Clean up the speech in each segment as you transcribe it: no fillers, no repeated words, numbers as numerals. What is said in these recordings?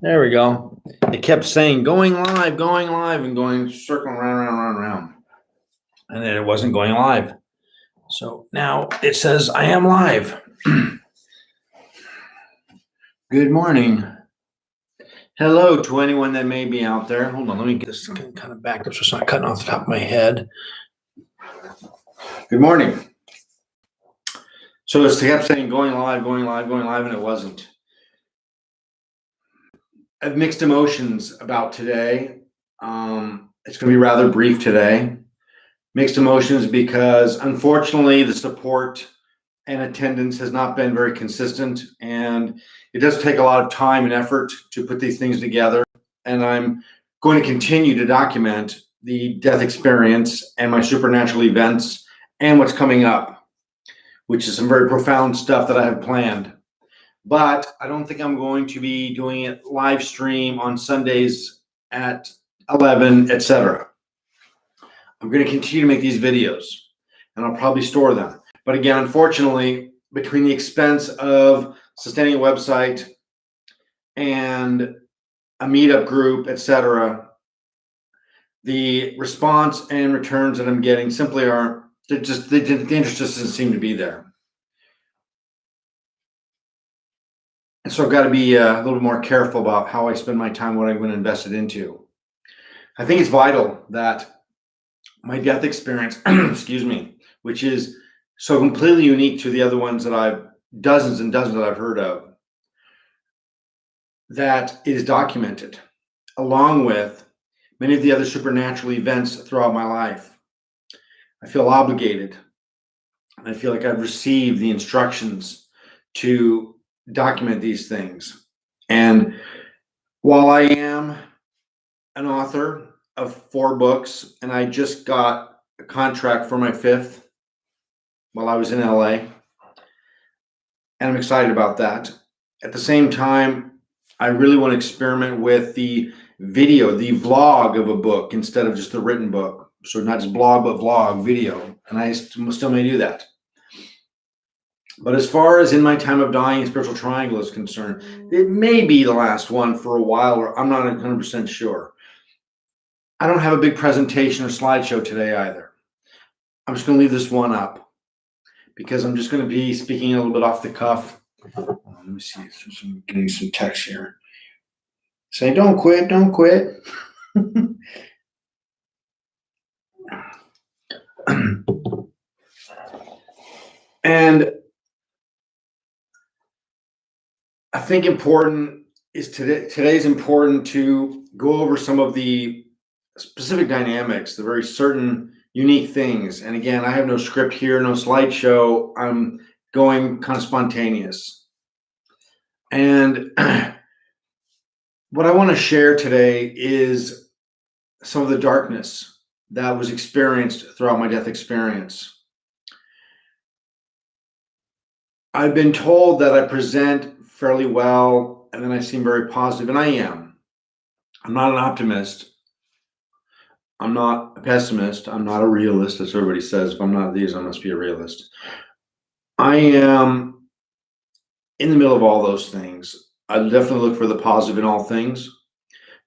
There we go. It kept saying going live, and going circling around. And then it wasn't going live. So now it says I am live. Good morning. Hello to anyone that may be out there. Hold on, let me get this kind of backed up so it's not cutting off the top of my head. Good morning. So it kept saying going live, and it wasn't. I have mixed emotions about today. It's going to be rather brief today. Mixed emotions because unfortunately the support and attendance has not been very consistent, and it does take a lot of time and effort to put these things together. And I'm going to continue to document the death experience and my supernatural events and what's coming up, which is some very profound stuff that I have planned. But I don't think I'm going to be doing it live stream on Sundays at 11, etc. I'm going to continue to make these videos, and I'll probably store them. But again, unfortunately, between the expense of sustaining a website and a meetup group, etc., the response and returns that I'm getting simply aren't. The interest just doesn't seem to be there. And so I've got to be a little bit more careful about how I spend my time, what I'm going to invest it into. I think it's vital that my death experience, excuse me, which is so completely unique to the other ones that I've dozens and dozens that I've heard of, that it is documented along with many of the other supernatural events throughout my life. I feel obligated, and I feel like I've received the instructions to document these things. And while I am an author of 4 books, and I just got a contract for my 5th while I was in LA, and I'm excited about that. At the same time, I really want to experiment with the video, the vlog of a book instead of just the written book. So not just blog, but vlog, video, and I still may do that. But as far as In My Time of Dying, Spiritual Triangle is concerned, it may be the last one for a while, or I'm not 100% sure. I don't have a big presentation or slideshow today either. I'm just going to leave this one up because I'm just going to be speaking a little bit off the cuff. Let me see. I'm getting some text here. Say, don't quit, don't quit. And I think important is today's important to go over some of the specific dynamics, the very certain unique things. And again, I have no script here, no slideshow. I'm going kind of spontaneous. And what I want to share today is some of the darkness that was experienced throughout my death experience. I've been told that I present fairly well, and then I seem very positive, and I am. I'm not an optimist. I'm not a pessimist. I'm not a realist, as everybody says. If I'm not these, I must be a realist. I am in the middle of all those things. I definitely look for the positive in all things.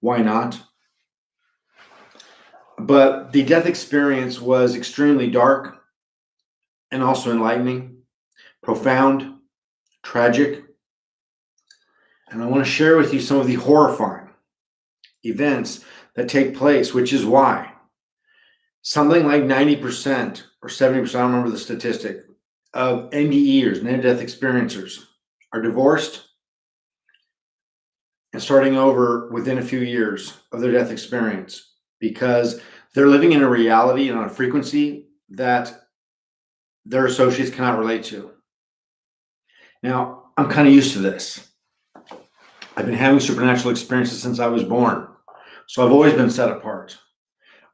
Why not? But the death experience was extremely dark and also enlightening, profound, tragic. And I want to share with you some of the horrifying events that take place, which is why something like 90% or 70%, I don't remember the statistic, of NDEers, near-death experiencers, are divorced and starting over within a few years of their death experience because they're living in a reality and on a frequency that their associates cannot relate to. Now, I'm kind of used to this. I've been having supernatural experiences since I was born. So I've always been set apart.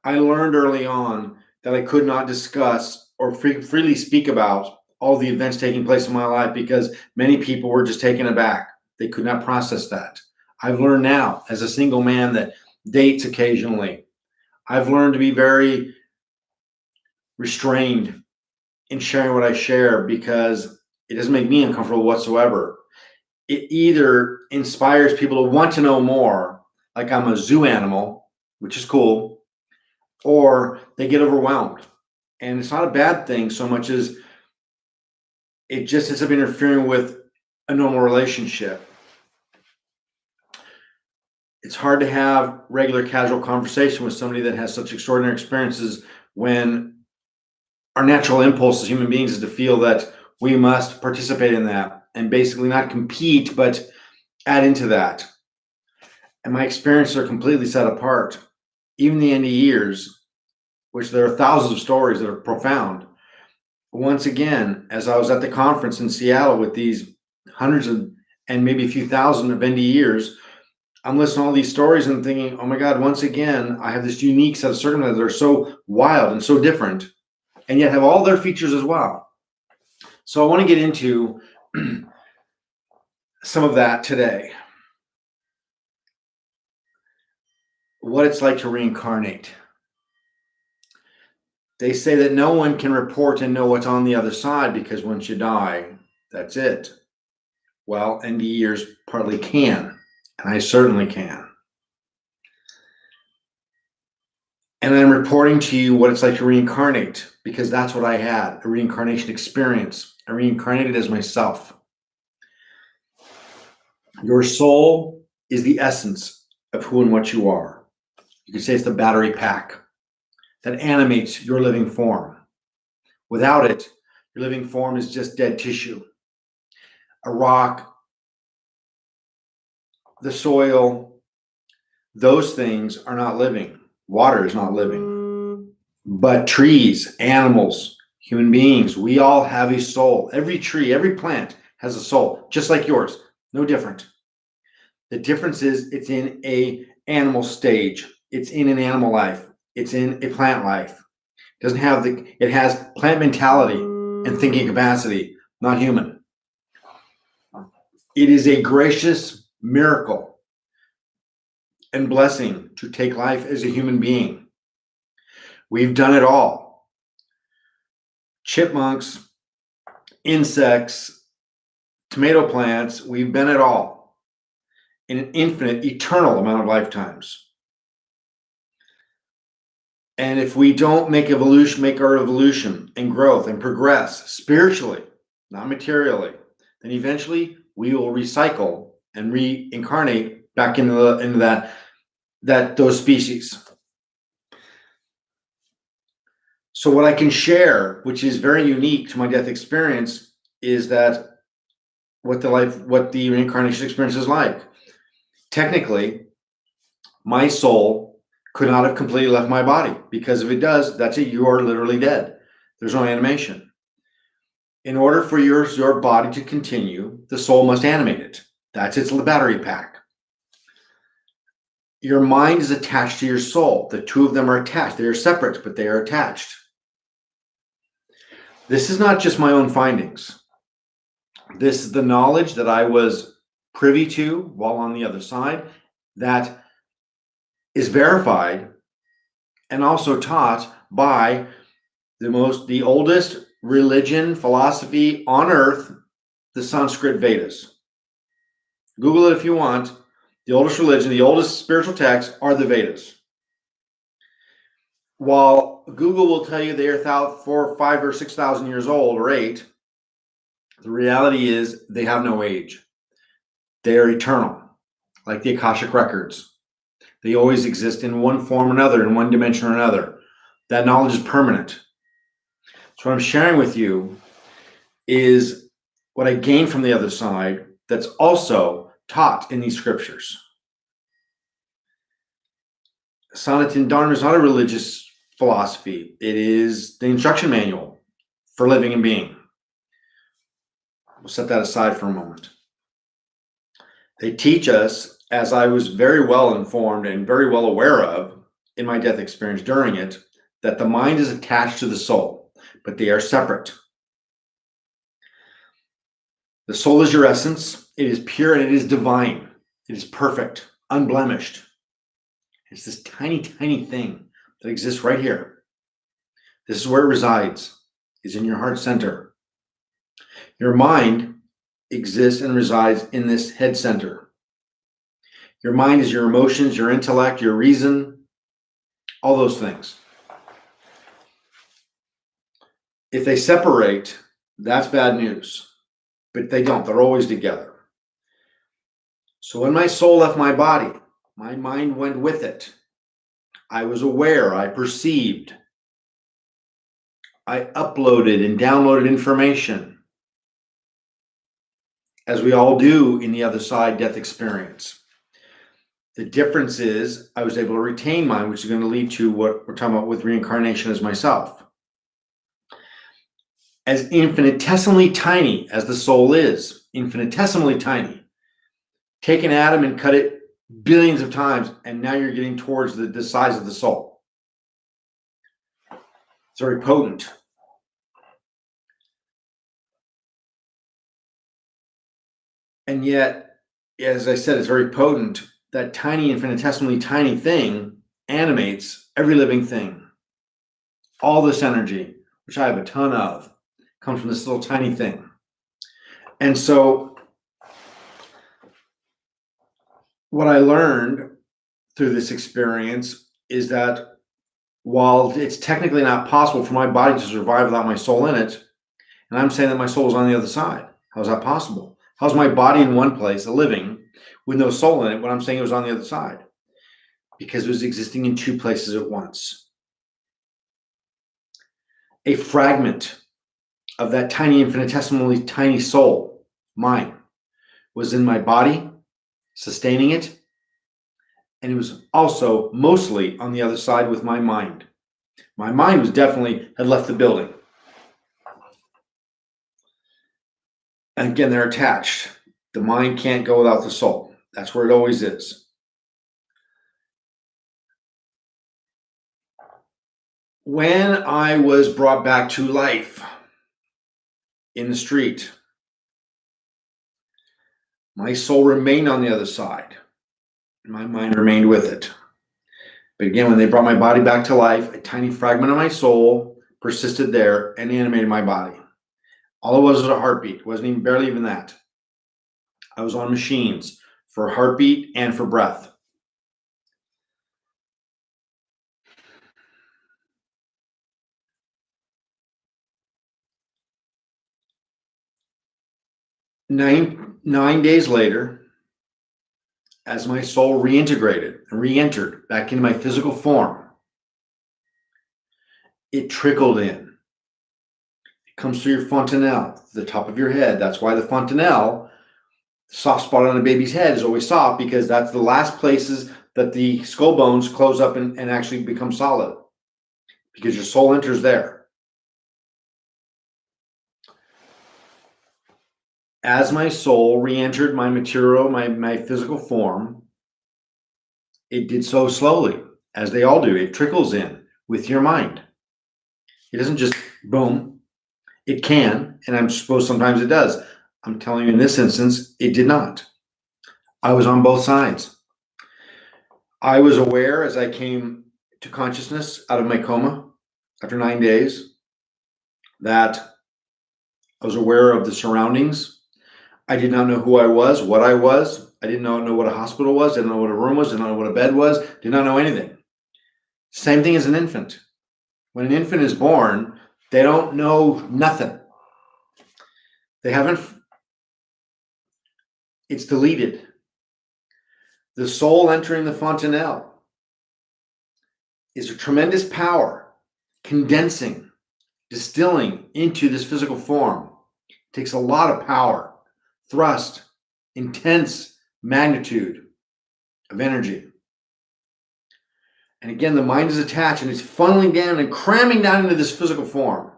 I learned early on that I could not discuss or freely speak about all the events taking place in my life because many people were just taken aback. They could not process that. I've learned now, as a single man that dates occasionally, I've learned to be very restrained in sharing what I share because it doesn't make me uncomfortable whatsoever. it either inspires people to want to know more, like I'm a zoo animal, which is cool, or they get overwhelmed. And it's not a bad thing so much as it just ends up interfering with a normal relationship. It's hard to have regular casual conversation with somebody that has such extraordinary experiences when our natural impulse as human beings is to feel that we must participate in that and basically not compete, but add into that. And my experiences are completely set apart. Even the end of years, which there are thousands of stories that are profound. Once again, as I was at the conference in Seattle with these hundreds of, and maybe a few thousand of NDEers, I'm listening to all these stories and thinking, oh my God, once again, I have this unique set of circumstances that are so wild and so different, and yet have all their features as well. So I want to get into some of that today. What it's like to reincarnate. They say that no one can report and know what's on the other side because once you die, that's it. Well, NDEers partly can, and I certainly can. And I'm reporting to you what it's like to reincarnate because that's what I had, a reincarnation experience. I reincarnated as myself. Your soul is the essence of who and what you are. You could say it's the battery pack that animates your living form. Without it, your living form is just dead tissue. A rock, the soil, those things are not living. Water is not living. But trees, animals, human beings, we all have a soul. Every tree, every plant has a soul, just like yours. No different. The difference is it's in a animal stage. It's in an animal life. It's in a plant life. It has plant mentality and thinking capacity, not human. It is a gracious miracle and blessing to take life as a human being. We've done it all. Chipmunks, insects, tomato plants, we've been it all in an infinite, eternal amount of lifetimes. And if we don't make our evolution and growth and progress spiritually, not materially, then eventually we will recycle and reincarnate back into those species. So what I can share, which is very unique to my death experience, is that what the reincarnation experience is like. Technically, my soul could not have completely left my body, because if it does, that's it. You are literally dead. There's no animation. In order for your body to continue, the soul must animate it. That's its battery pack. Your mind is attached to your soul. The two of them are attached. They are separate, but they are attached. This is not just my own findings. This is the knowledge that I was privy to while on the other side, that is verified and also taught by the oldest religion, philosophy on earth, the Sanskrit Vedas. Google it if you want. The oldest religion, the oldest spiritual texts are the Vedas. While Google will tell you they are 4, 5, or 6,000 years old, or 8, the reality is they have no age. They are eternal, like the Akashic records. They always exist in one form or another, in one dimension or another. That knowledge is permanent. So what I'm sharing with you is what I gained from the other side that's also taught in these scriptures. Sanatana Dharma is not a religious philosophy. It is the instruction manual for living and being. We'll set that aside for a moment. They teach us, as I was very well informed and very well aware of in my death experience during it, that the mind is attached to the soul, but they are separate. The soul is your essence. It is pure and it is divine. It is perfect, unblemished. It's this tiny, tiny thing that exists right here. This is where it resides, is in your heart center. Your mind exists and resides in this head center. Your mind is your emotions, your intellect, your reason, all those things. If they separate, that's bad news, but they don't. They're always together. So when my soul left my body, my mind went with it. I was aware, I perceived, I uploaded and downloaded information, as we all do in the other side death experience. The difference is I was able to retain mine, which is going to lead to what we're talking about with reincarnation as myself. As infinitesimally tiny as the soul is, infinitesimally tiny, take an atom and cut it billions of times, and now you're getting towards the size of the soul. It's very potent. And yet, as I said, it's very potent. That tiny, infinitesimally tiny thing animates every living thing. All this energy, which I have a ton of, comes from this little tiny thing. And so what I learned through this experience is that while it's technically not possible for my body to survive without my soul in it, and I'm saying that my soul is on the other side. How is that possible? How's my body in one place, a living, with no soul in it, when I'm saying it was on the other side? Because it was existing in two places at once. A fragment of that tiny, infinitesimally tiny soul, mine, was in my body, sustaining it, and it was also mostly on the other side with my mind. My mind was definitely had left the building. And again, they're attached. The mind can't go without the soul. That's where it always is. When I was brought back to life in the street, my soul remained on the other side. My mind remained with it. But again, when they brought my body back to life, a tiny fragment of my soul persisted there and animated my body. All it was a heartbeat. It wasn't even barely even that. I was on machines for heartbeat and for breath. Nine days later, as my soul reintegrated and re-entered back into my physical form, it trickled in. It comes through your fontanelle, the top of your head. That's why the fontanelle, the soft spot on a baby's head, is always soft, because that's the last places that the skull bones close up and actually become solid, because your soul enters there. As my soul re-entered my material, my physical form, it did so slowly, as they all do. It trickles in with your mind. It doesn't just boom. It can, and I suppose sometimes it does. I'm telling you, in this instance, it did not. I was on both sides. I was aware as I came to consciousness out of my coma after 9 days that I was aware of the surroundings. I did not know who I was, what I was. I didn't know what a hospital was. Didn't know what a room was. Didn't know what a bed was. Did not know anything. Same thing as an infant. When an infant is born, they don't know nothing. They haven't. It's deleted. The soul entering the fontanelle is a tremendous power, condensing, distilling into this physical form. It takes a lot of power, thrust, intense magnitude of energy. And again, the mind is attached and it's funneling down and cramming down into this physical form.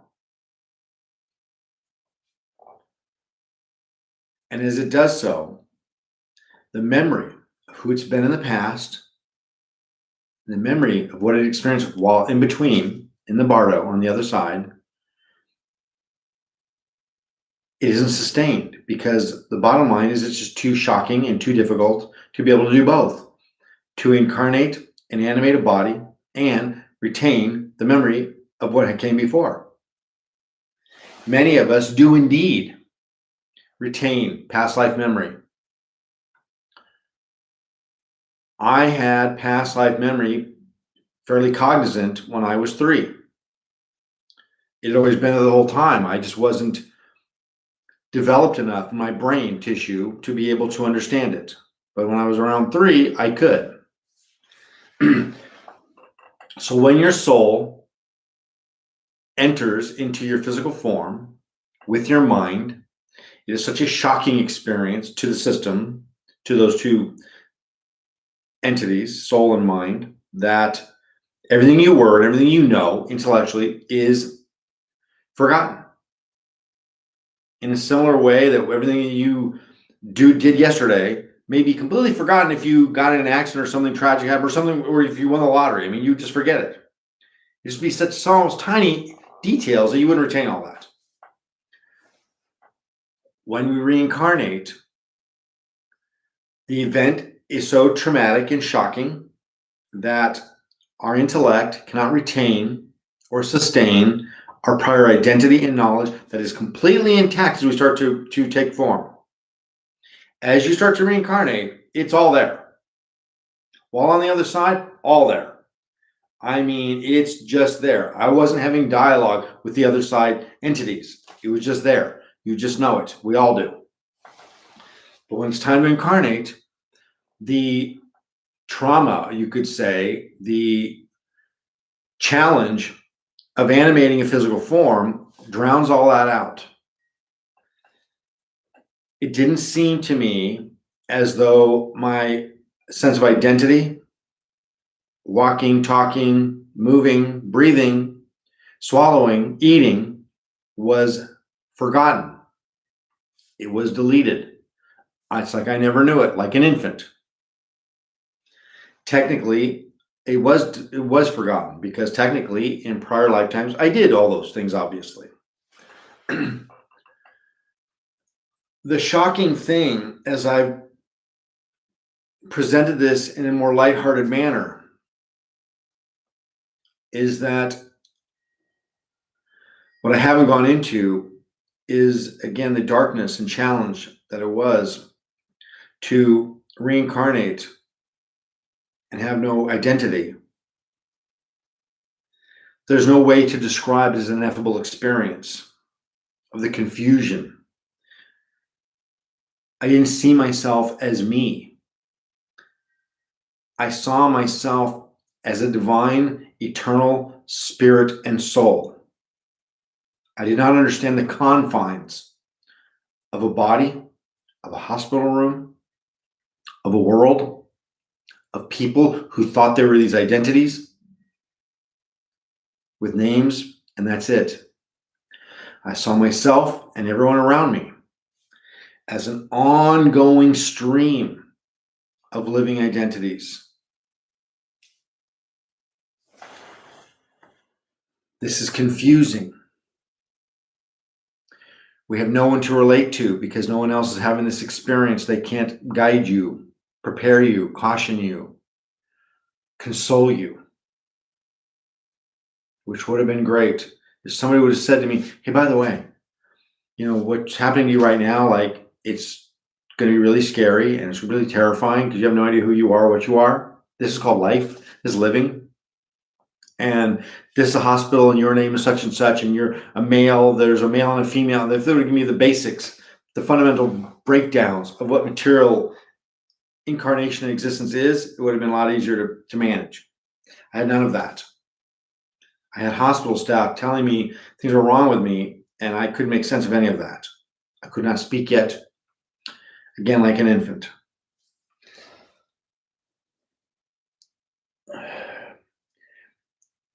And as it does so, the memory of who it's been in the past, the memory of what it experienced while in between, in the bardo on the other side, it isn't sustained, because the bottom line is it's just too shocking and too difficult to be able to do both. To incarnate and animate a body and retain the memory of what came before. Many of us do indeed retain past life memory. I had past life memory fairly cognizant when I was 3. It had always been there the whole time. I just wasn't developed enough in my brain tissue to be able to understand it. But when I was around 3, I could. So when your soul enters into your physical form with your mind, it is such a shocking experience to the system, to those two entities, soul and mind, that everything you were and everything you know intellectually is forgotten. In a similar way that everything you did yesterday may be completely forgotten if you got in an accident or something tragic happened or something, or if you won the lottery. I mean, you just forget it. It just be such almost tiny details that you wouldn't retain all that. When we reincarnate, the event is so traumatic and shocking that our intellect cannot retain or sustain our prior identity and knowledge that is completely intact as we start to take form. As you start to reincarnate, it's all there. While on the other side, all there. I mean, it's just there. I wasn't having dialogue with the other side entities. It was just there. You just know it. We all do. But when it's time to incarnate, the trauma, you could say, the challenge of animating a physical form drowns all that out. It didn't seem to me as though my sense of identity, walking, talking, moving, breathing, swallowing, eating, was forgotten. It was deleted. It's like I never knew it, like an infant. Technically, it was forgotten because technically in prior lifetimes I did all those things, obviously. The shocking thing, as I presented this in a more lighthearted manner, is that what I haven't gone into is, again, the darkness and challenge that it was to reincarnate and have no identity. There's no way to describe it as an ineffable experience of the confusion. I didn't see myself as me. I saw myself as a divine, eternal spirit and soul. I did not understand the confines of a body, of a hospital room, of a world, of people who thought they were these identities with names, and that's it. I saw myself and everyone around me as an ongoing stream of living identities. This is confusing. We have no one to relate to because no one else is having this experience. They can't guide you, prepare you, caution you, console you, which would have been great if somebody would have said to me, hey, by the way, you know, what's happening to you right now, like, it's going to be really scary and it's really terrifying because you have no idea who you are, what you are. This is called life, this is living. And this is a hospital and your name is such and such and you're a male, there's a male and a female. If they would give me the basics, the fundamental breakdowns of what material incarnation and existence is, it would have been a lot easier to manage. I had none of that. I had hospital staff telling me things were wrong with me and I couldn't make sense of any of that. I could not speak yet. Again, like an infant.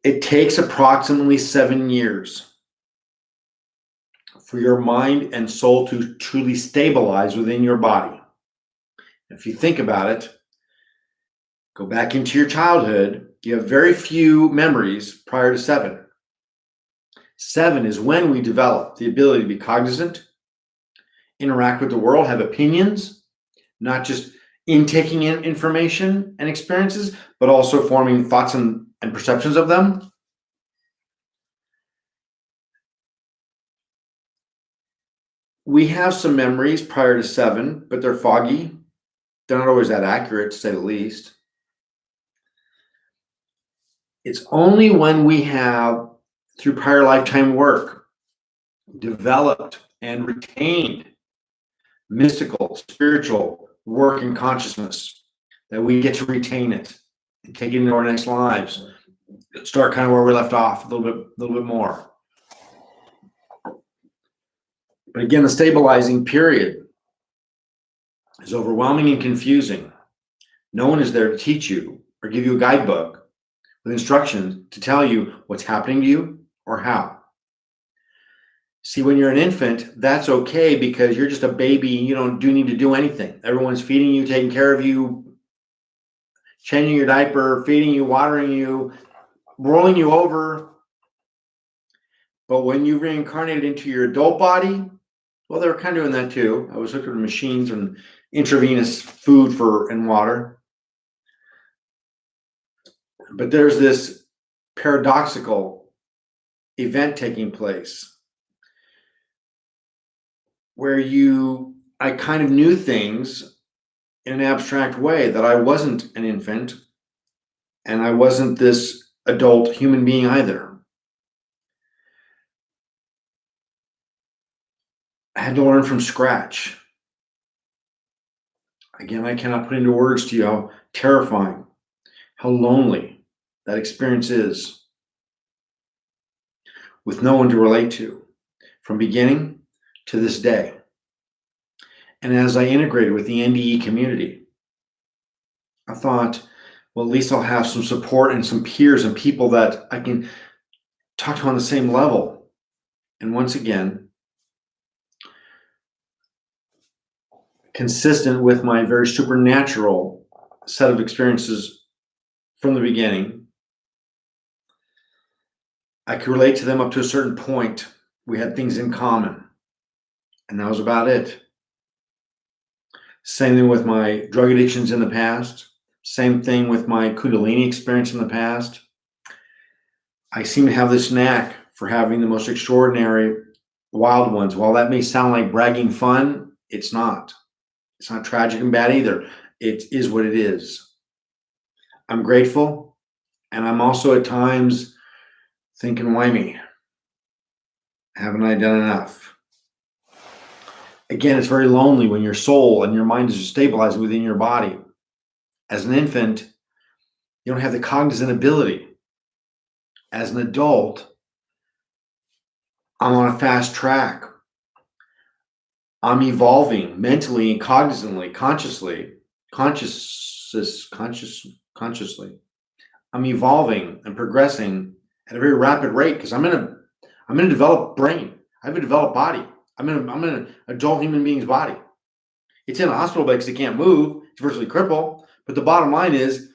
It takes approximately 7 years for your mind and soul to truly stabilize within your body. If you think about it, go back into your childhood, you have very few memories prior to 7. 7 is when we develop the ability to be cognizant, interact with the world, have opinions, not just intaking in information and experiences, but also forming thoughts and perceptions of them. We have some memories prior to 7, but they're foggy. They're not always that accurate, to say the least. It's only when we have, through prior lifetime work, developed and retained mystical, spiritual work and consciousness that we get to retain it and take it into our next lives. Start kind of where we left off, a little bit more. But again, the stabilizing period is overwhelming and confusing. No one is there to teach you or give you a guidebook with instructions to tell you what's happening to you or how. See, when you're an infant, that's okay because you're just a baby. You don't need to do anything. Everyone's feeding you, taking care of you, changing your diaper, feeding you, watering you, rolling you over. But when you reincarnated into your adult body, well, they were kind of doing that too. I was hooked to machines and intravenous food and water. But there's this paradoxical event taking place where I kind of knew things in an abstract way, that I wasn't an infant and I wasn't this adult human being either. I had to learn from scratch. Again, I cannot put into words to you how terrifying, how lonely that experience is, with no one to relate to, from beginning to this day. And as I integrated with the NDE community, I thought, well, at least I'll have some support and some peers and people that I can talk to on the same level. And once again, consistent with my very supernatural set of experiences from the beginning, I could relate to them up to a certain point. We had things in common, and that was about it. Same thing with my drug addictions in the past. Same thing with my Kundalini experience in the past. I seem to have this knack for having the most extraordinary wild ones. While that may sound like bragging fun, it's not. It's not tragic and bad either. It is what it is. I'm grateful, and I'm also at times thinking, why me? Haven't I done enough? Again, it's very lonely when your soul and your mind is stabilizing within your body. As an infant, you don't have the cognizant ability. As an adult, I'm on a fast track. I'm evolving mentally and cognizantly, consciously. I'm evolving and progressing at a very rapid rate because I'm in a developed brain. I have a developed body. I'm in an adult human being's body. It's in a hospital bed because it can't move. It's virtually crippled. But the bottom line is,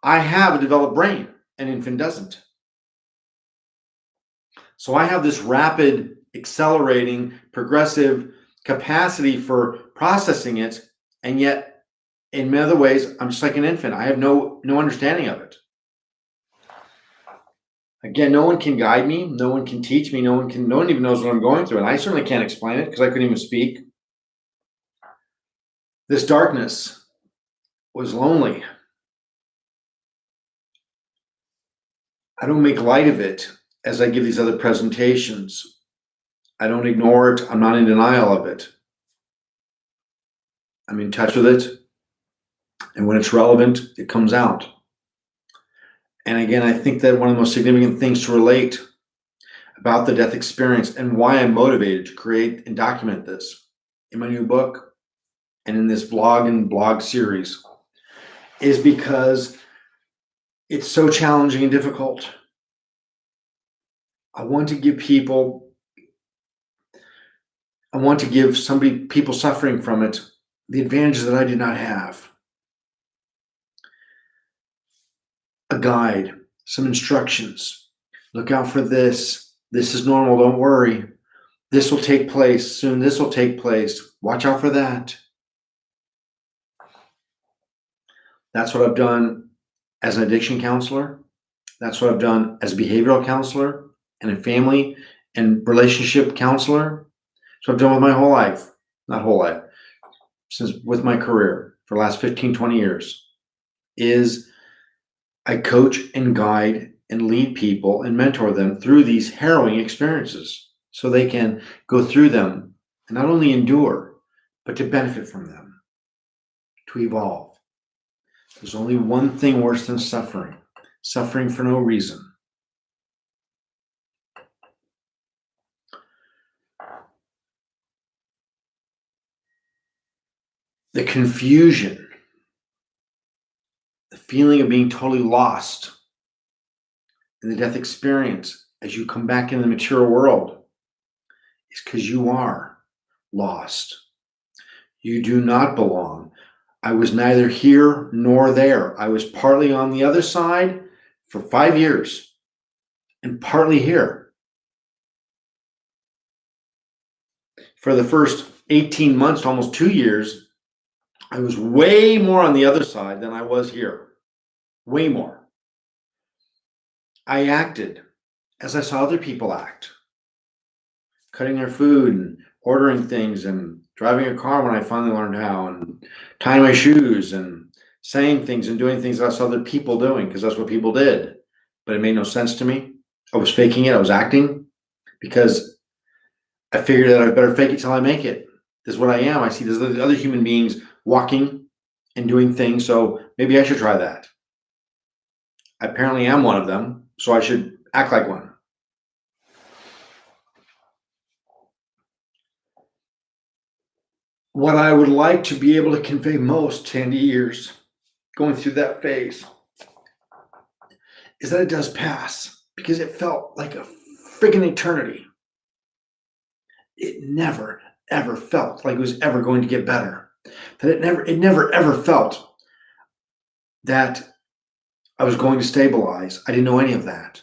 I have a developed brain. An infant doesn't. So I have this rapid, accelerating, progressive capacity for processing it, and yet, in other ways, I'm just like an infant. I have no understanding of it. Again, no one can guide me. No one can teach me. No one even knows what I'm going through. And I certainly can't explain it because I couldn't even speak. This darkness was lonely. I don't make light of it as I give these other presentations. I don't ignore it. I'm not in denial of it. I'm in touch with it. And when it's relevant, it comes out. And again, I think that one of the most significant things to relate about the death experience and why I'm motivated to create and document this in my new book and in this vlog and blog series is because it's so challenging and difficult. I want to give people suffering from it the advantages that I did not have. A guide, some instructions. Look out for this. This is normal. Don't worry. This will take place soon. This will take place. Watch out for that. That's what I've done as an addiction counselor. That's what I've done as a behavioral counselor and a family and relationship counselor. So I've done with my whole life, not whole life, since with my career for the last 15, 20 years, is I coach and guide and lead people and mentor them through these harrowing experiences so they can go through them and not only endure, but to benefit from them, to evolve. There's only one thing worse than suffering, suffering for no reason. The confusion, the feeling of being totally lost in the death experience as you come back into the material world is because you are lost. You do not belong. I was neither here nor there. I was partly on the other side for 5 years and partly here. For the first 18 months, to almost 2 years, I was way more on the other side than I was here. Way more. I acted as I saw other people act, cutting their food and ordering things and driving a car when I finally learned how, and tying my shoes and saying things and doing things I saw other people doing because that's what people did. But it made no sense to me. I was faking it. I was acting because I figured that I better fake it till I make it. This is what I am. I see there's other human beings walking and doing things, so maybe I should try that. I apparently am one of them, so I should act like one. What I would like to be able to convey most to Andy years going through that phase is that it does pass, because it felt like a friggin' eternity. It never, ever felt like it was ever going to get better. That it never, ever felt that I was going to stabilize. I didn't know any of that.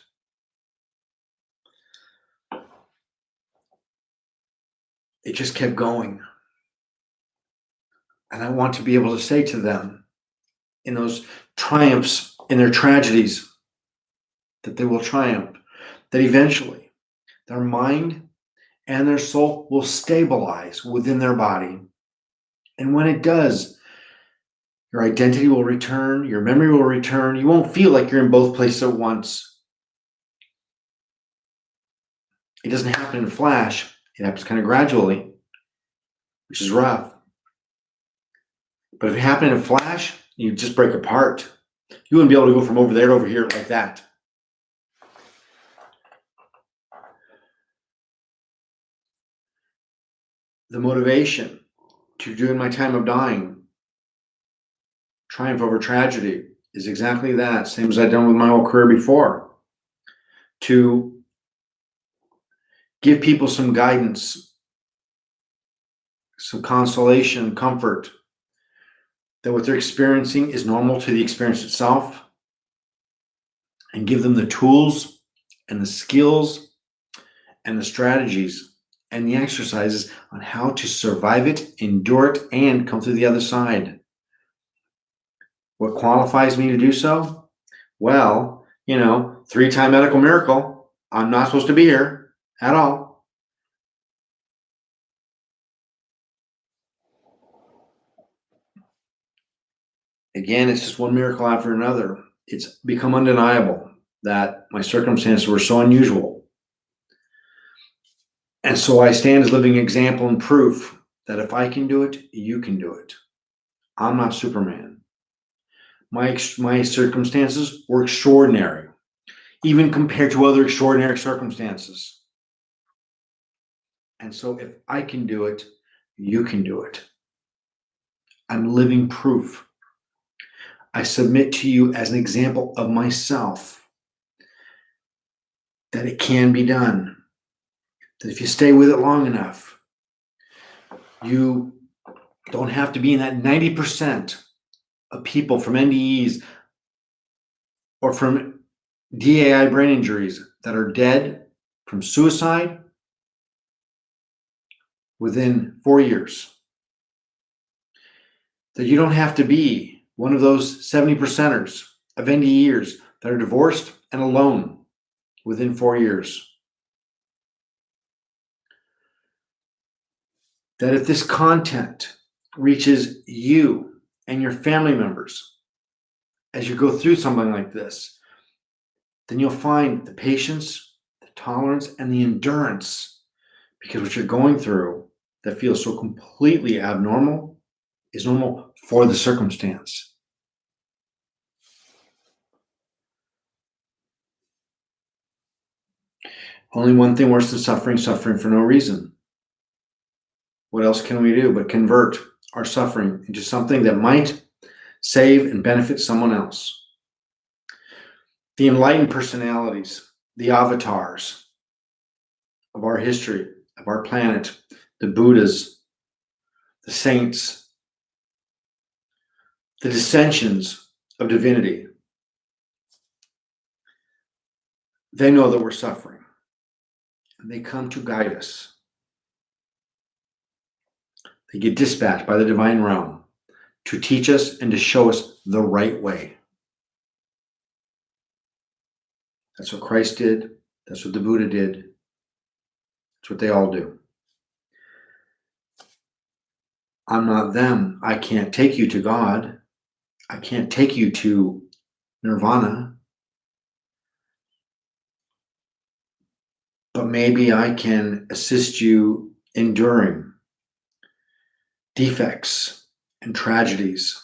It just kept going. And I want to be able to say to them in those triumphs, in their tragedies, that they will triumph, that eventually their mind and their soul will stabilize within their body. And when it does, your identity will return, your memory will return. You won't feel like you're in both places at once. It doesn't happen in a flash. It happens kind of gradually, which is rough. But if it happened in a flash, you just break apart. You wouldn't be able to go from over there to over here like that. The motivation to do in my time of dying, triumph over tragedy, is exactly that, same as I've done with my whole career before. To give people some guidance, some consolation, comfort, that what they're experiencing is normal to the experience itself, and give them the tools and the skills and the strategies and the exercises on how to survive it, endure it, and come through the other side. What qualifies me to do so? Well, 3-time medical miracle. I'm not supposed to be here at all. Again, it's just one miracle after another. It's become undeniable that my circumstances were so unusual. And so I stand as living example and proof that if I can do it, you can do it. I'm not Superman. My circumstances were extraordinary, even compared to other extraordinary circumstances. And so if I can do it, you can do it. I'm living proof. I submit to you as an example of myself that it can be done. That if you stay with it long enough, you don't have to be in that 90% of people from NDEs or from DAI brain injuries that are dead from suicide within 4 years. That you don't have to be one of those 70%ers of NDEers that are divorced and alone within 4 years. that if this content reaches you and your family members as you go through something like this, then you'll find the patience, the tolerance, and the endurance, because what you're going through that feels so completely abnormal is normal for the circumstance. Only one thing worse than suffering for no reason. What else can we do but convert our suffering into something that might save and benefit someone else? The enlightened personalities, the avatars of our history, of our planet, the Buddhas, the saints, the dissensions of divinity, they know that we're suffering, and they come to guide us. They get dispatched by the divine realm to teach us and to show us the right way. That's what Christ did. That's what the Buddha did. That's what they all do. I'm not them. I can't take you to God. I can't take you to nirvana. But maybe I can assist you enduring defects and tragedies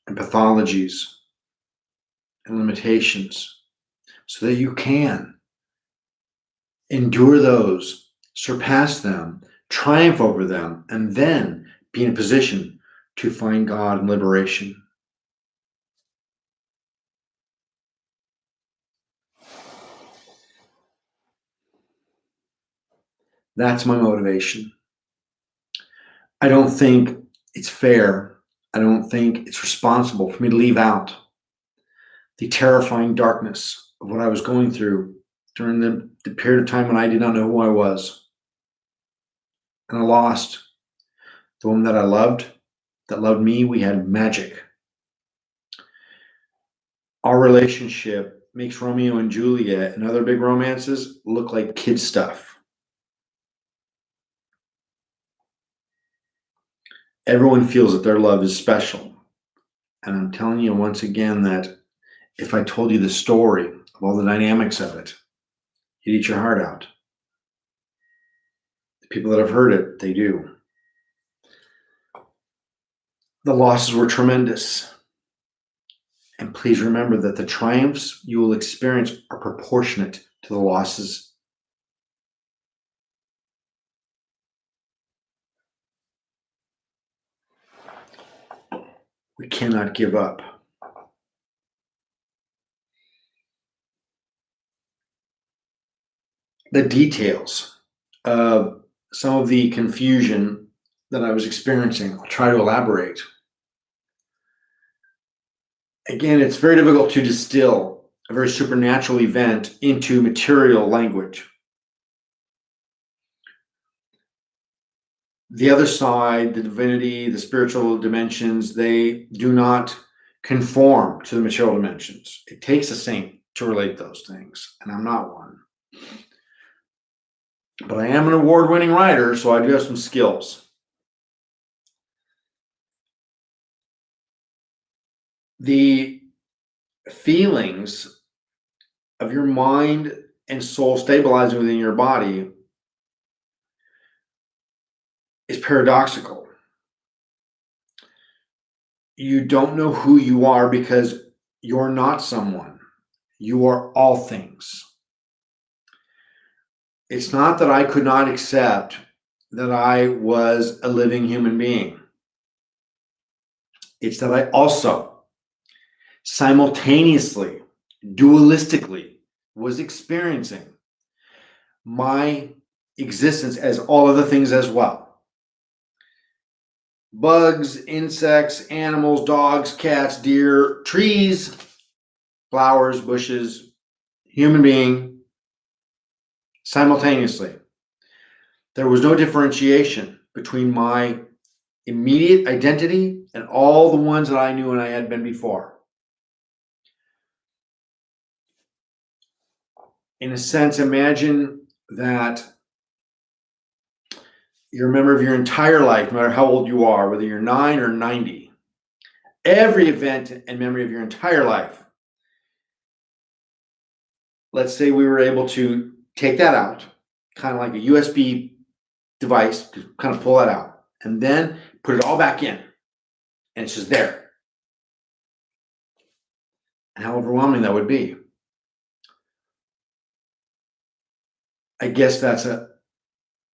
and pathologies and limitations so that you can endure those, surpass them, triumph over them, and then be in a position to find God and liberation. That's my motivation. I don't think it's fair. I don't think it's responsible for me to leave out the terrifying darkness of what I was going through during the period of time when I did not know who I was. And I lost the woman that I loved, that loved me. We had magic. Our relationship makes Romeo and Juliet and other big romances look like kid stuff. Everyone feels that their love is special. And I'm telling you once again that if I told you the story of all the dynamics of it, you'd eat your heart out. The people that have heard it, they do. The losses were tremendous. And please remember that the triumphs you will experience are proportionate to the losses. We cannot give up. The details of some of the confusion that I was experiencing, I'll try to elaborate. Again, it's very difficult to distill a very supernatural event into material language. The other side, the divinity, the spiritual dimensions, they do not conform to the material dimensions. It takes a saint to relate those things, and I'm not one. But I am an award-winning writer, so I do have some skills. The feelings of your mind and soul stabilizing within your body is paradoxical. You don't know who you are because you're not someone. You are all things. It's not that I could not accept that I was a living human being. It's that I also simultaneously, dualistically, was experiencing my existence as all other things as well. Bugs, insects, animals, dogs, cats, deer, trees, flowers, bushes, human being, simultaneously. There was no differentiation between my immediate identity and all the ones that I knew and I had been before. In a sense, imagine that You're a member of your entire life, no matter how old you are, whether you're 9 or 90. Every event and memory of your entire life. Let's say we were able to take that out, kind of like a USB device, to kind of pull that out, and then put it all back in, and it's just there. And how overwhelming that would be. I guess that's a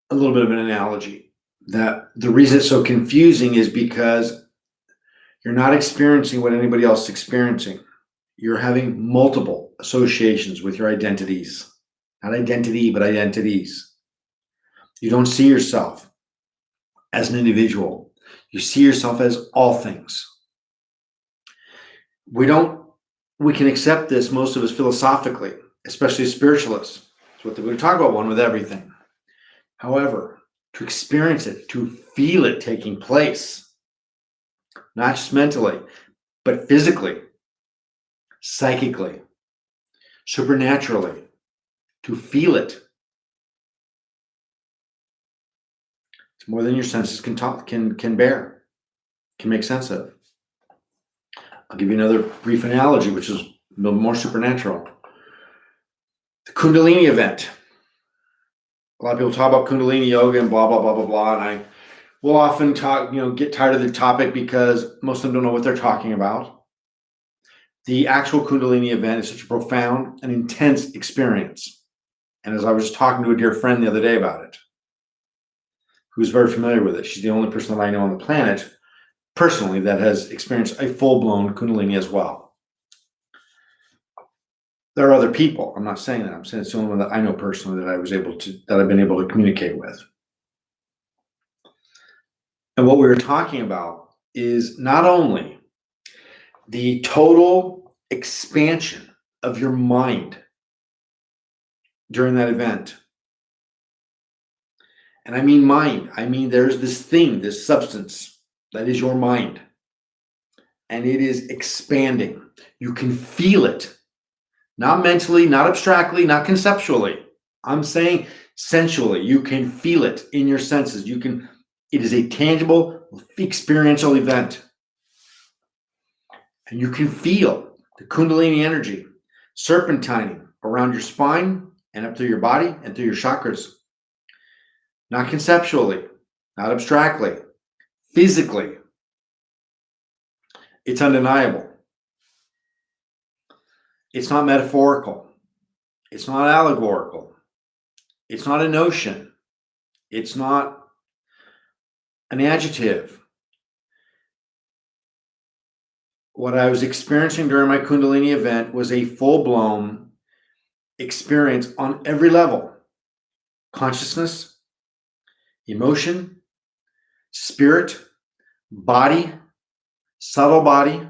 little bit of an analogy, that the reason it's so confusing is because you're not experiencing what anybody else is experiencing. You're having multiple associations with your identities. Not identity, but identities. You don't see yourself as an individual. You see yourself as all things. We can accept this, most of us, philosophically, especially as spiritualists. It's what we talk about, one with everything. However, to experience it, to feel it taking place, not just mentally, but physically, psychically, supernaturally, to feel it. It's more than your senses can bear, can make sense of. I'll give you another brief analogy, which is a little more supernatural. The Kundalini event. A lot of people talk about Kundalini yoga and blah, blah, blah, blah, blah. And I will often get tired of the topic because most of them don't know what they're talking about. The actual Kundalini event is such a profound and intense experience. And as I was talking to a dear friend the other day about it, who's very familiar with it, she's the only person that I know on the planet personally that has experienced a full-blown Kundalini as well. There are other people. I'm not saying that. I'm saying it's the only one that I know personally that I've been able to communicate with. And what we were talking about is not only the total expansion of your mind during that event. And I mean mind. I mean there's this thing, this substance that is your mind. And it is expanding. You can feel it. Not mentally, not abstractly, not conceptually. I'm saying sensually. You can feel it in your senses. It is a tangible, experiential event. And you can feel the Kundalini energy serpentining around your spine and up through your body and through your chakras. Not conceptually, not abstractly, physically. It's undeniable. It's not metaphorical. It's not allegorical. It's not a notion. It's not an adjective. What I was experiencing during my Kundalini event was a full-blown experience on every level. Consciousness, emotion, spirit, body, subtle body.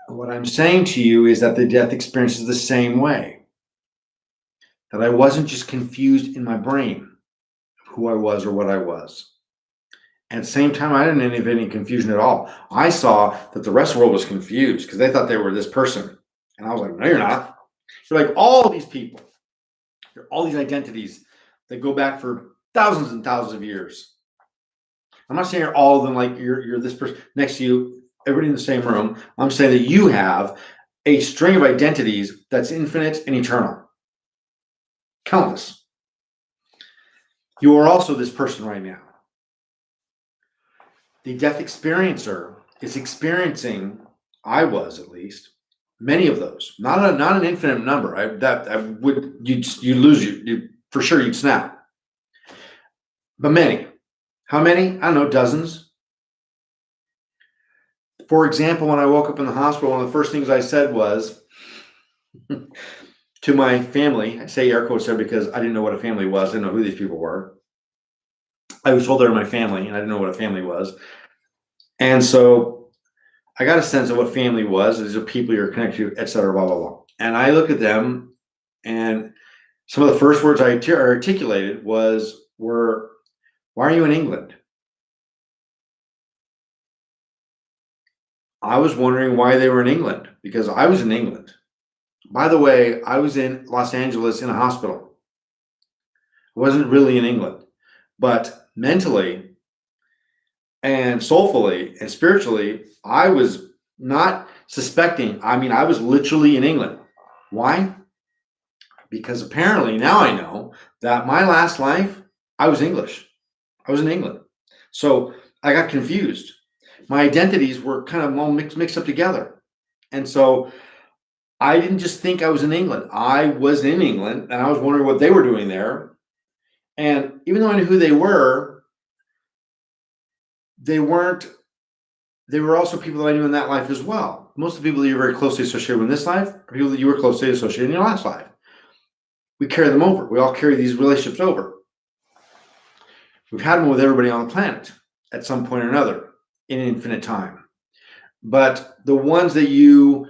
What I'm saying to you is that the death experience is the same way. That I wasn't just confused in my brain of who I was or what I was. At the same time, I didn't have any confusion at all. I saw that the rest of the world was confused because they thought they were this person. And I was like, no, you're not. You're like all these people. You're all these identities that go back for thousands and thousands of years. I'm not saying you're all of them like you're this person next to you, everybody in the same room. I'm saying that you have a string of identities that's infinite and eternal. Countless. You are also this person right now. The death experiencer is experiencing, I was at least, many of those. Not an infinite number. You'd lose you for sure. You'd snap. But many. How many? I don't know, dozens. For example, when I woke up in the hospital, one of the first things I said was to my family. I say air quotes there because I didn't know what a family was. I didn't know who these people were. I was told they were my family, and I didn't know what a family was. And so I got a sense of what family was. These are people you're connected to, et cetera, blah, blah, blah. And I look at them, and some of the first words I articulated were, why are you in England? I was wondering why they were in England, because I was in England. By the way, I was in Los Angeles in a hospital. I wasn't really in England, but mentally and soulfully and spiritually, I was not suspecting. I mean, I was literally in England. Why? Because apparently now I know that my last life, I was English. I was in England. So I got confused. My identities were kind of all mixed up together. And so I didn't just think I was in England. I was in England and I was wondering what they were doing there. And even though I knew who they weren't, they were also people that I knew in that life as well. Most of the people that you're very closely associated with in this life are people that you were closely associated in your last life. We carry them over. We all carry these relationships over. We've had them with everybody on the planet at some point or another in infinite time. But the ones that you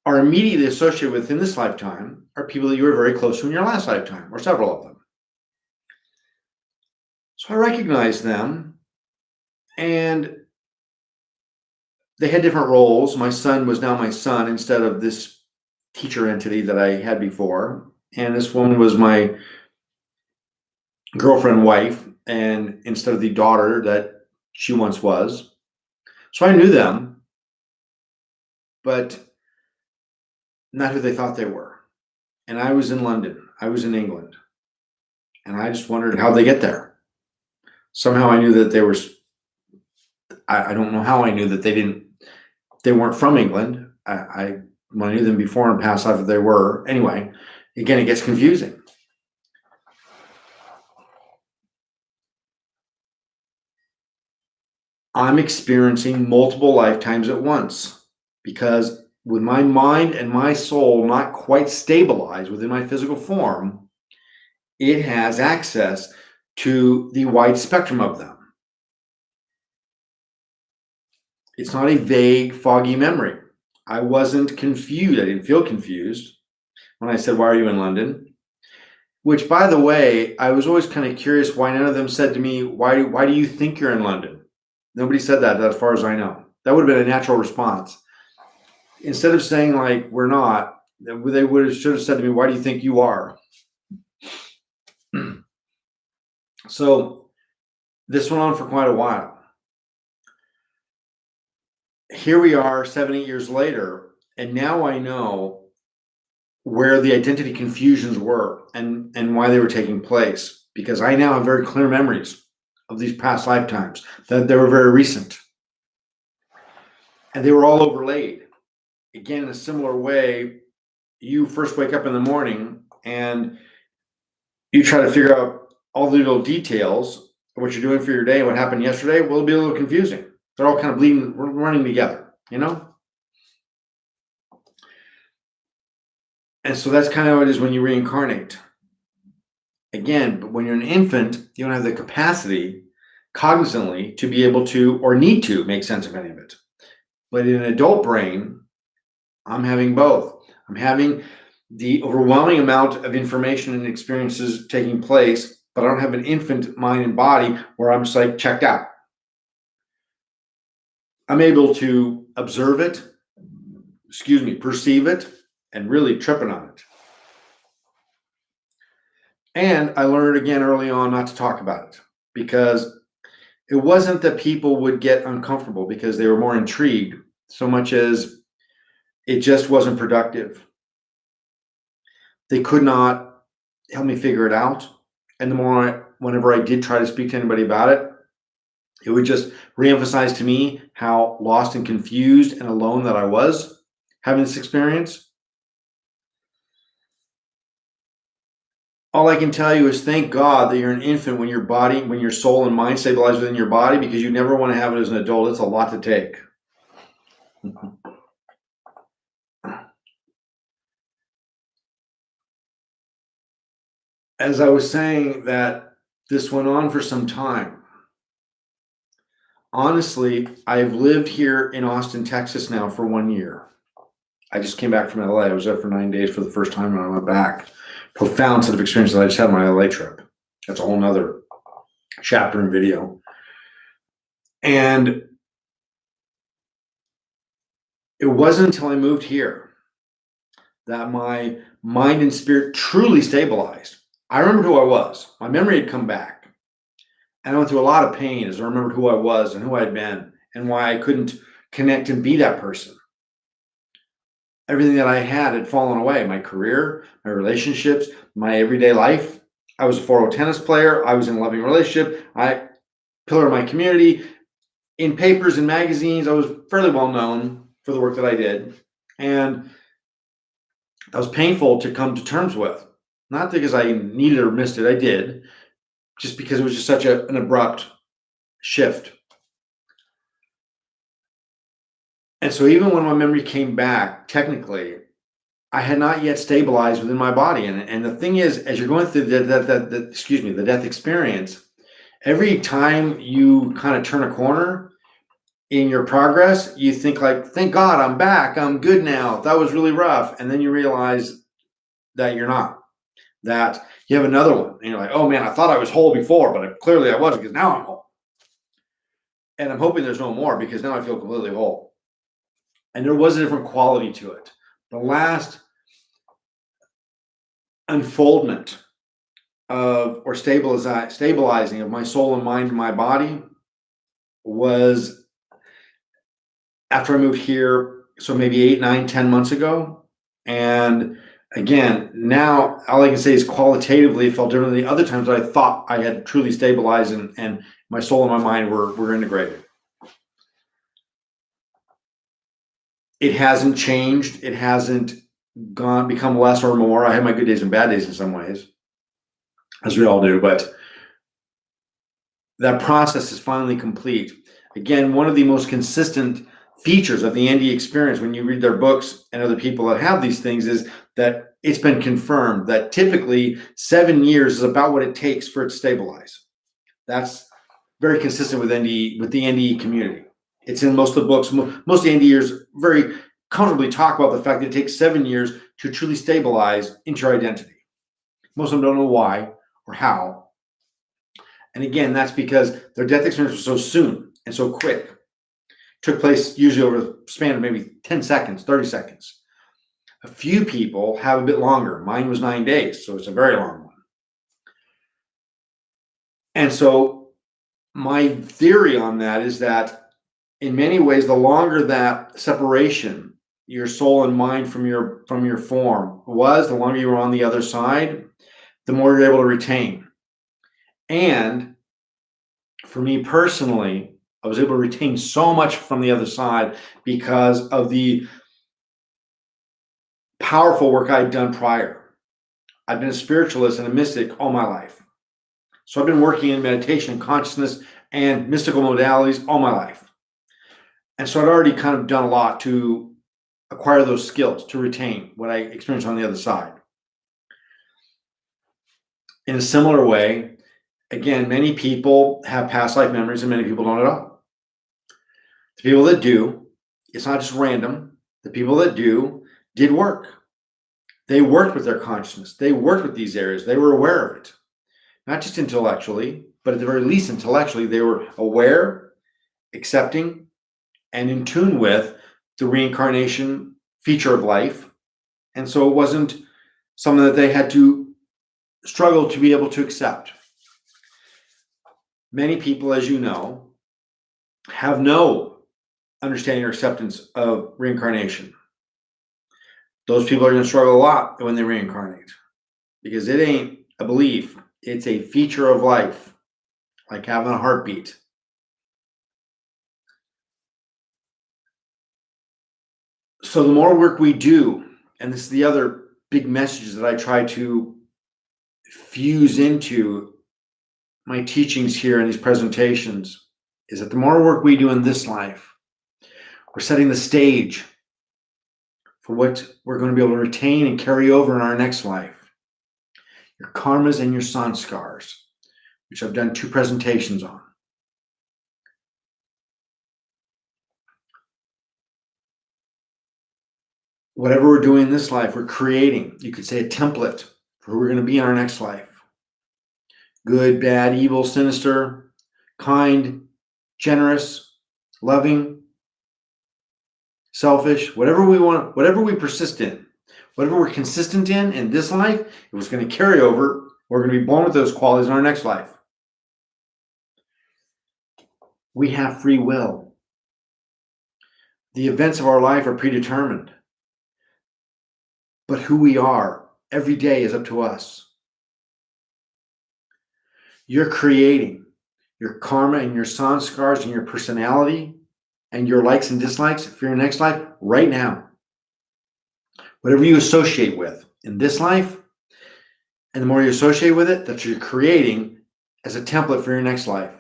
are immediately associated with in this lifetime are people that you were very close to in your last lifetime, or several of them. So I recognized them, and they had different roles. My son was now my son instead of this teacher entity that I had before. And this woman was my girlfriend, wife, and instead of the daughter that she once was. So I knew them, but not who they thought they were. And I was in London. I was in England. And I just wondered how they get there. Somehow I knew that they were, I don't know how I knew that they weren't from England. I knew them before in past life that they were. Anyway, again, it gets confusing. I'm experiencing multiple lifetimes at once because with my mind and my soul not quite stabilized within my physical form, it has access to the wide spectrum of them. It's not a vague, foggy memory. I wasn't confused. I didn't feel confused when I said, "Why are you in London?" Which, by the way, I was always kind of curious why none of them said to me, why do you think you're in London? Nobody said that as far as I know. That would have been a natural response. Instead of saying like, we're not, they should have said to me, why do you think you are? So this went on for quite a while. Here we are 7-8 years later, and now I know where the identity confusions were and why they were taking place, because I now have very clear memories of these past lifetimes that they were very recent, and they were all overlaid. Again, in a similar way, you first wake up in the morning and you try to figure out all the little details of what you're doing for your day, what happened yesterday. Well, it'll be a little confusing. They're all kind of running together, you know? And so that's kind of how it is when you reincarnate. Again, but when you're an infant, you don't have the capacity cognizantly to be able to or need to make sense of any of it. But in an adult brain, I'm having both. I'm having the overwhelming amount of information and experiences taking place, but I don't have an infant mind and body where I'm just like checked out. I'm able to observe it, perceive it, and really tripping on it. And I learned again early on not to talk about it, because it wasn't that people would get uncomfortable because they were more intrigued so much as it just wasn't productive. They could not help me figure it out. And whenever I did try to speak to anybody about it, it would just reemphasize to me how lost and confused and alone that I was having this experience. All I can tell you is thank God that you're an infant when your soul and mind stabilize within your body, because you never want to have it as an adult. It's a lot to take. As I was saying, that this went on for some time. Honestly, I've lived here in Austin, Texas now for 1 year. I just came back from LA. I was there for 9 days for the first time when I went back. Profound set of experiences I just had on my LA trip. That's a whole nother chapter and video. And it wasn't until I moved here that my mind and spirit truly stabilized. I remembered who I was. My memory had come back. And I went through a lot of pain as I remembered who I was and who I'd been and why I couldn't connect and be that person. Everything that I had fallen away. My career, my relationships, my everyday life. I was a 4-0 tennis player. I was in a loving relationship. I pillar of my community. In papers and magazines, I was fairly well known for the work that I did. And that was painful to come to terms with. Not because I needed or missed it. I did. Just because it was just such an abrupt shift. And so even when my memory came back, technically, I had not yet stabilized within my body. And the thing is, as you're going through the death experience, every time you kind of turn a corner in your progress, you think like, thank God I'm back. I'm good now. That was really rough. And then you realize that you're not, that you have another one. And you're like, oh man, I thought I was whole before, but clearly I wasn't, because now I'm whole. And I'm hoping there's no more, because now I feel completely whole. And there was a different quality to it. The last unfoldment of, or stabilizing of my soul and mind and my body was after I moved here. So maybe 8, 9, 10 months ago. And again, now all I can say is qualitatively it felt different than the other times that I thought I had truly stabilized and my soul and my mind were integrated. It hasn't changed. It hasn't become less or more. I have my good days and bad days in some ways, as we all do, but that process is finally complete. Again, one of the most consistent features of the NDE experience when you read their books and other people that have these things is that it's been confirmed that typically 7 years is about what it takes for it to stabilize. That's very consistent with NDE, with the NDE community. It's in most of the books. Most of the NDErs very comfortably talk about the fact that it takes 7 years to truly stabilize into your identity. Most of them don't know why or how. And again, that's because their death experience was so soon and so quick. It took place usually over the span of maybe 10 seconds, 30 seconds. A few people have a bit longer. Mine was 9 days, so it's a very long one. And so my theory on that is that in many ways, the longer that separation, your soul and mind from your form was, the longer you were on the other side, the more you're able to retain. And for me personally, I was able to retain so much from the other side because of the powerful work I'd done prior. I've been a spiritualist and a mystic all my life. So I've been working in meditation and consciousness and mystical modalities all my life. And so I'd already kind of done a lot to acquire those skills, to retain what I experienced on the other side. In a similar way, again, many people have past life memories and many people don't at all. The people that do, it's not just random. The people that do did work. They worked with their consciousness. They worked with these areas. They were aware of it. Not just intellectually, but at the very least intellectually, they were aware, accepting, and in tune with the reincarnation feature of life. And so it wasn't something that they had to struggle to be able to accept. Many people, as you know, have no understanding or acceptance of reincarnation. Those people are going to struggle a lot when they reincarnate because it ain't a belief. It's a feature of life, like having a heartbeat. So the more work we do, and this is the other big message that I try to fuse into my teachings here in these presentations, is that the more work we do in this life, we're setting the stage for what we're going to be able to retain and carry over in our next life. Your karmas and your sanskars, which I've done 2 presentations on. Whatever we're doing in this life, we're creating, you could say, a template for who we're going to be in our next life. Good, bad, evil, sinister, kind, generous, loving, selfish, whatever we want, whatever we persist in, whatever we're consistent in this life, it was going to carry over We're going to be born with those qualities in our next life. We have free will. The events of our life are predetermined. But who we are every day is up to us. You're creating your karma and your sanskars and your personality and your likes and dislikes for your next life right now. Whatever you associate with in this life, and the more you associate with it, that you're creating as a template for your next life.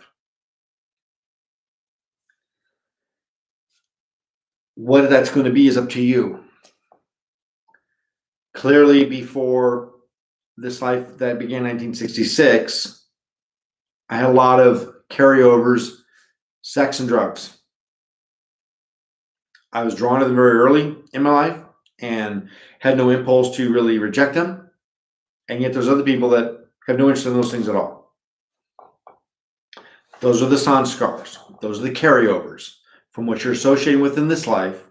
What that's going to be is up to you. Clearly, before this life that began in 1966, I had a lot of carryovers, sex and drugs. I was drawn to them very early in my life and had no impulse to really reject them. And yet there's other people that have no interest in those things at all. Those are the sanskars. Those are the carryovers from what you're associating with in this life,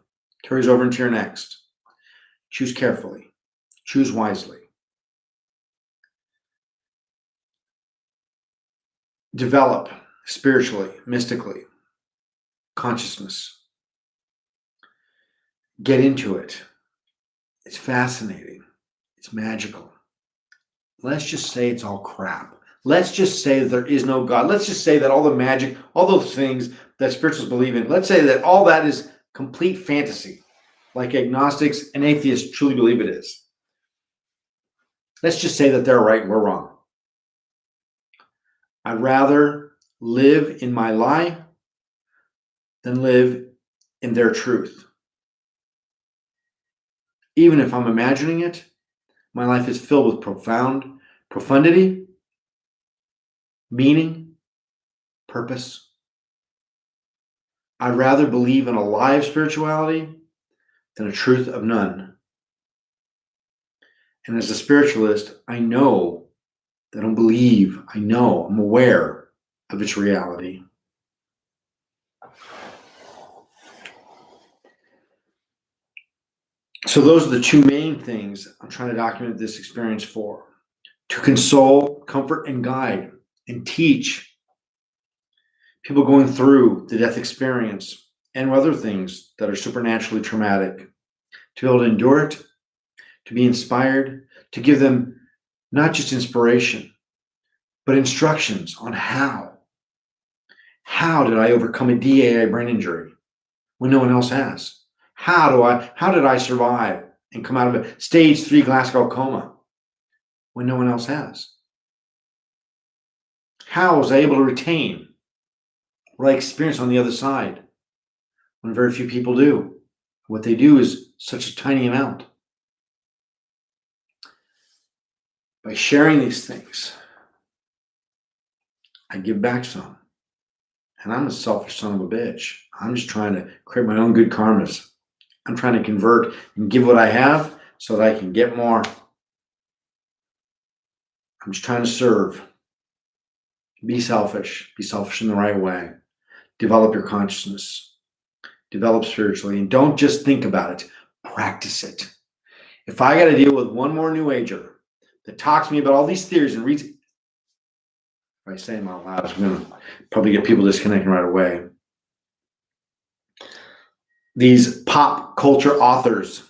carries over into your next. Choose carefully. Choose wisely. Develop spiritually, mystically, consciousness. Get into it. It's fascinating. It's magical. Let's just say it's all crap. Let's just say that there is no God. Let's just say that all the magic, all those things that spiritualists believe in, let's say that all that is complete fantasy, like agnostics and atheists truly believe it is. Let's just say that they're right and we're wrong. I'd rather live in my lie than live in their truth. Even if I'm imagining it, my life is filled with profundity, meaning, purpose. I'd rather believe in a lie of spirituality than a truth of none. And as a spiritualist, I know that I don't believe, I'm aware of its reality. So those are the two main things I'm trying to document this experience for. To console, comfort, and guide, and teach people going through the death experience and other things that are supernaturally traumatic, to be able to endure it, to be inspired, to give them not just inspiration, but instructions on how. How did I overcome a DAI brain injury when no one else has? How did I survive and come out of a stage 3 Glasgow coma when no one else has? How was I able to retain what I experienced on the other side when very few people do? What they do is such a tiny amount. By sharing these things, I give back some. And I'm a selfish son of a bitch. I'm just trying to create my own good karmas. I'm trying to convert and give what I have so that I can get more. I'm just trying to serve. Be selfish in the right way. Develop your consciousness. Develop spiritually. And don't just think about it. Practice it. If I got to deal with one more New Ager that talks to me about all these theories and reads, if I say them out loud, I'm going to probably get people disconnected right away. These pop culture authors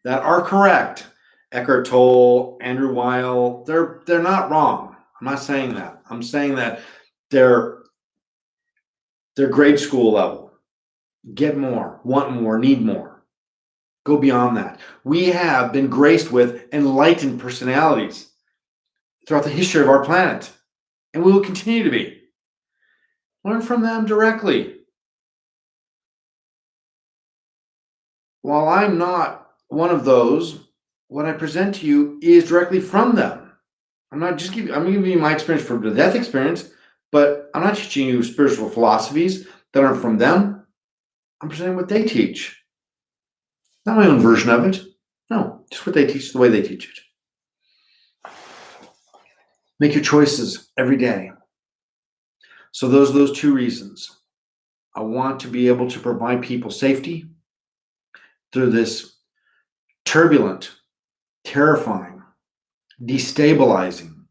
that are correct, Eckhart Tolle, Andrew Weil, they're not wrong. I'm not saying that. I'm saying that they're grade school level. Get more, want more, need more. Go beyond that. We have been graced with enlightened personalities throughout the history of our planet, and we will continue to be. Learn from them directly. While I'm not one of those, what I present to you is directly from them. I'm giving you my experience from the death experience, but I'm not teaching you spiritual philosophies that aren't from them. I'm presenting what they teach. Not my own version of it. No, just what they teach, the way they teach it. Make your choices every day. So those two reasons. I want to be able to provide people safety through this turbulent, terrifying, destabilizing,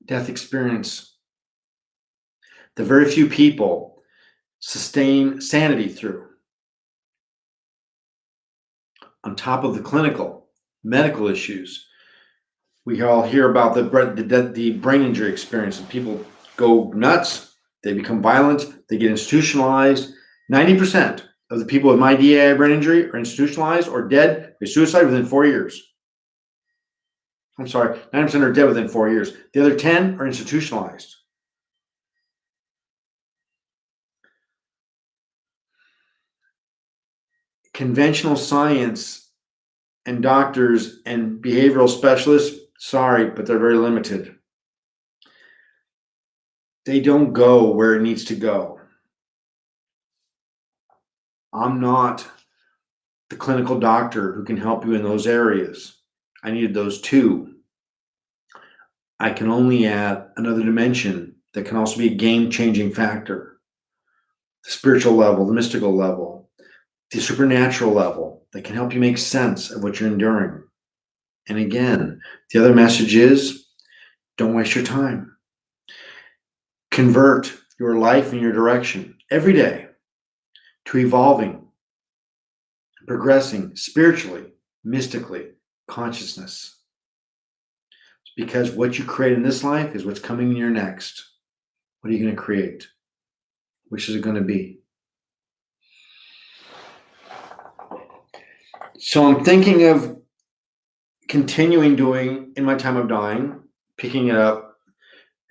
death experience that very few people sustain sanity through. On top of the clinical, medical issues, we all hear about the brain injury experience, and people go nuts, they become violent, they get institutionalized. 90% of the people with my DAI brain injury are institutionalized or dead by suicide within 4 years. I'm sorry, 90% are dead within 4 years. The other 10 are institutionalized. Conventional science and doctors and behavioral specialists, sorry, but they're very limited. They don't go where it needs to go. I'm not the clinical doctor who can help you in those areas. I needed those too. I can only add another dimension that can also be a game-changing factor. The spiritual level, the mystical level, the supernatural level that can help you make sense of what you're enduring. And again, the other message is, don't waste your time. Convert your life and your direction every day to evolving, progressing spiritually, mystically, consciousness. Because what you create in this life is what's coming in your next. What are you going to create? Which is it going to be? So I'm thinking of continuing doing In My Time of Dying, picking it up,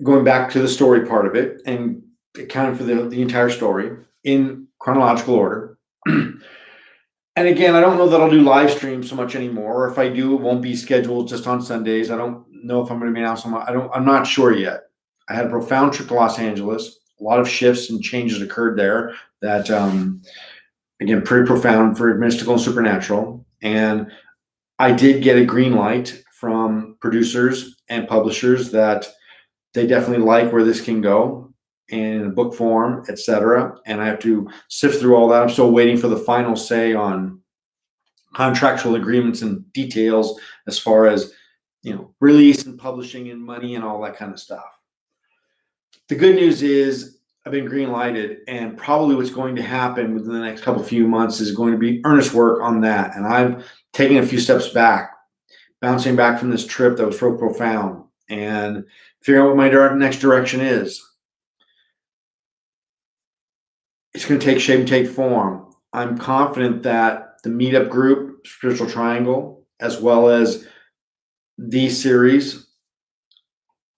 going back to the story part of it, and accounting for the entire story in chronological order. And again, I don't know that I'll do live streams so much anymore. Or if I do, it won't be scheduled just on Sundays. I don't know if I'm going to be announcing. I'm not sure yet. I had a profound trip to Los Angeles. A lot of shifts and changes occurred there that, again, pretty profound for mystical and supernatural. And I did get a green light from producers and publishers that they definitely like where this can go in book form, etc. And I have to sift through all that. I'm still waiting for the final say on contractual agreements and details as far as, release and publishing and money and all that kind of stuff. The good news is I've been green lighted, and probably what's going to happen within the next few months is going to be earnest work on that. And I've taken a few steps back, bouncing back from this trip that was so profound, and figuring out what my next direction is. It's going to take shape and take form. I'm confident that the meetup group, Spiritual Triangle, as well as these series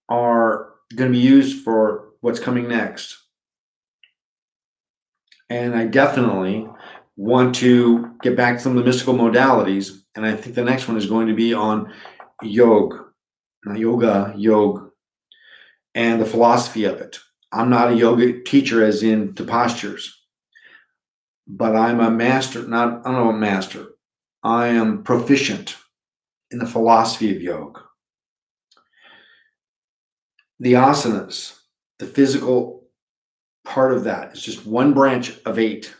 are going to be used for what's coming next. And I definitely want to get back to some of the mystical modalities. And I think the next one is going to be on yoga, and the philosophy of it. I'm not a yoga teacher as in the postures, but I'm a master, I am proficient in the philosophy of yoga. The asanas, the physical part of that, is just one branch of 8.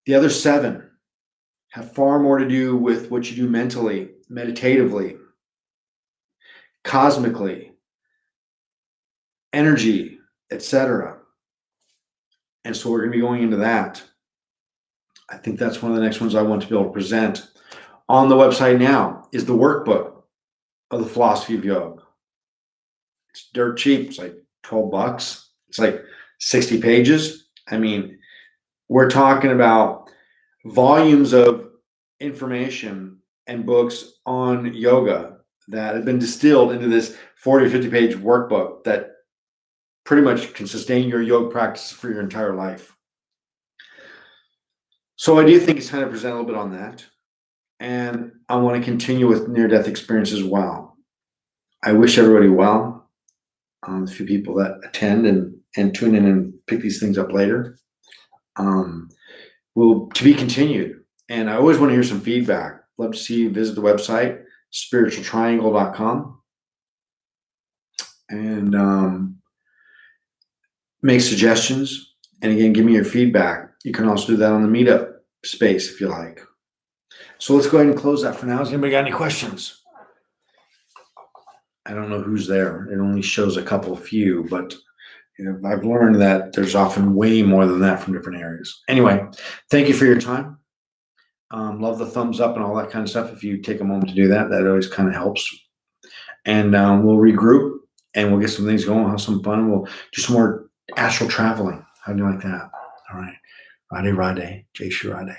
The other 7 have far more to do with what you do mentally, meditatively, cosmically, energy, etc. And so we're going to be going into that. I think that's one of the next ones I want to be able to present. On the website now is the workbook of the philosophy of yoga. It's dirt cheap. It's like $12. It's like 60 pages. I mean, we're talking about volumes of information and books on yoga that have been distilled into this 40 or 50 page workbook that pretty much can sustain your yoga practice for your entire life. So I do think it's time to present a little bit on that. And I want to continue with near-death experience as well. I wish everybody well. The few people that attend and tune in and pick these things up later. Will to be continued. And I always want to hear some feedback. Love to see you visit the website, spiritualtriangle.com. And make suggestions. And again, give me your feedback. You can also do that on the meetup space if you like. So let's go ahead and close that for now. Has anybody got any questions? I don't know who's there. It only shows a few, but I've learned that there's often way more than that from different areas. Anyway, thank you for your time. Love the thumbs up and all that kind of stuff. If you take a moment to do that, that always kind of helps. And we'll regroup and we'll get some things going. We'll have some fun. We'll do some more astral traveling. How do you like that? All right. Radhe Radhe. Jai Shri Radhe.